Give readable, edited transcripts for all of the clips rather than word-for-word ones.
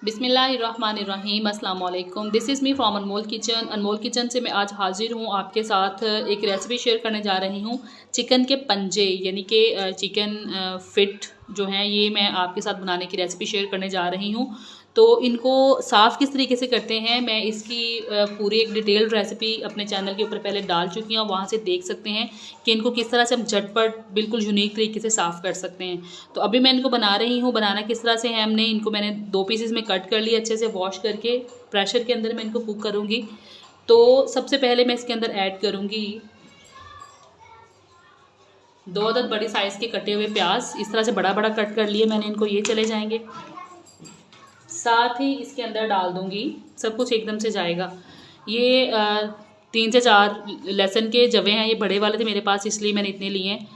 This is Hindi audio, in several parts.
बिस्मिल्लाहिर्रहमानिर्रहीम अस्सलाम वालेकुम। This is me from Anmol kitchen. Anmol kitchen से मैं आज हाजिर हूँ आपके साथ एक रेसिपी शेयर करने जा रही हूँ। चिकन के पंजे यानी कि चिकन फिट जो हैं ये मैं आपके साथ बनाने की रेसिपी शेयर करने जा रही हूँ। तो इनको साफ़ किस तरीके से करते हैं मैं इसकी पूरी एक डिटेल्ड रेसिपी अपने चैनल के ऊपर पहले डाल चुकी हूँ, वहाँ से देख सकते हैं कि इनको किस तरह से हम झटपट बिल्कुल यूनिक तरीके से साफ़ कर सकते हैं। तो अभी मैं इनको बना रही हूँ। बनाना किस तरह से है, हमने इनको मैंने 2 पीसेस में कट कर लिया, अच्छे से वॉश करके प्रेशर के अंदर मैं इनको कुक करूँगी। तो सबसे पहले मैं इसके अंदर ऐड करूँगी 2 अदद बड़ी साइज़ के कटे हुए प्याज। इस तरह से बड़ा बड़ा कट कर लिए मैंने इनको, ये चले जाएंगे। साथ ही इसके अंदर डाल दूँगी, सब कुछ एकदम से जाएगा, ये 3 से 4 लहसुन के जवे हैं। ये बड़े वाले थे मेरे पास इसलिए मैंने इतने लिए हैं।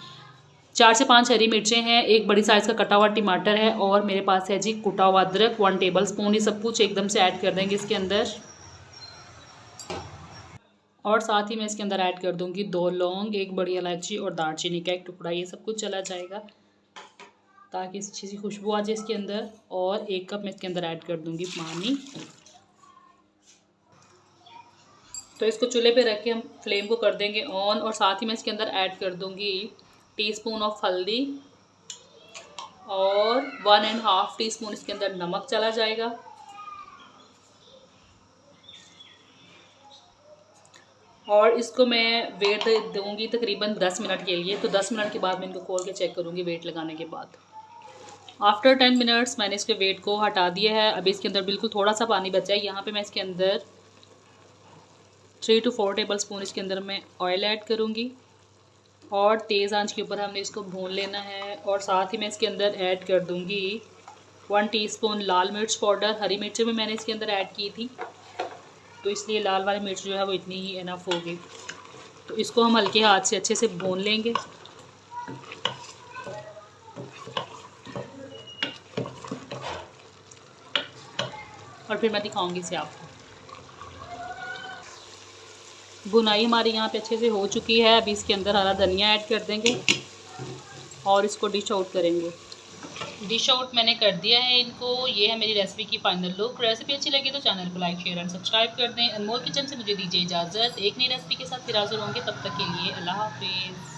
4 से 5 हरी मिर्चें हैं, एक बड़ी साइज़ का कटा हुआ टमाटर है और मेरे पास है जी कुटा हुआ अदरक 1 टेबल स्पून। ये सब कुछ एकदम से ऐड कर देंगे इसके अंदर। और साथ ही मैं इसके अंदर ऐड कर दूंगी 2 लौंग, 1 बड़ी इलायची और दालचीनी का 1 टुकड़ा। ये सब कुछ चला जाएगा ताकि अच्छी सी खुशबू आ जाए इसके अंदर। और 1 कप मैं इसके अंदर ऐड कर दूंगी पानी। तो इसको चूल्हे पे रख के हम फ्लेम को कर देंगे ऑन। और साथ ही मैं इसके अंदर ऐड कर दूंगी टीस्पून ऑफ हल्दी और 1.5 टीस्पून इसके अंदर नमक चला जाएगा। और इसको मैं वेट दूंगी तकरीबन 10 मिनट के लिए। तो 10 मिनट के बाद मैं इनको खोल के चेक करूँगी वेट लगाने के बाद। आफ्टर 10 मिनट्स मैंने इसके वेट को हटा दिया है। अभी इसके अंदर बिल्कुल थोड़ा सा पानी बचा है। यहाँ पे मैं इसके अंदर 3 to 4 टेबल स्पून इसके अंदर मैं ऑयल ऐड करूँगी और तेज़ आंच के ऊपर हमने इसको भून लेना है। और साथ ही मैं इसके अंदर ऐड कर दूँगी 1 टीस्पून लाल मिर्च पाउडर। हरी मिर्चें भी मैंने इसके अंदर ऐड की थी, तो इसलिए लाल वाली मिर्च जो है वो इतनी ही इनफ होगी। तो इसको हम हल्के हाथ से अच्छे से भून लेंगे। और फिर मैं दिखाऊंगी इसे आपको। भुनाई हमारी यहाँ पे अच्छे से हो चुकी है। अभी इसके अंदर हरा धनिया ऐड कर देंगे और इसको डिश आउट करेंगे। डिश आउट मैंने कर दिया है इनको। ये है मेरी रेसिपी की फाइनल लुक। रेसिपी अच्छी लगी तो चैनल को लाइक शेयर एंड सब्सक्राइब कर दें। अनमोल किचन से मुझे दीजिए इजाज़त। एक नई रेसिपी के साथ फिर हाजिर होंगे, तब तक के लिए अल्लाह हाफिज़।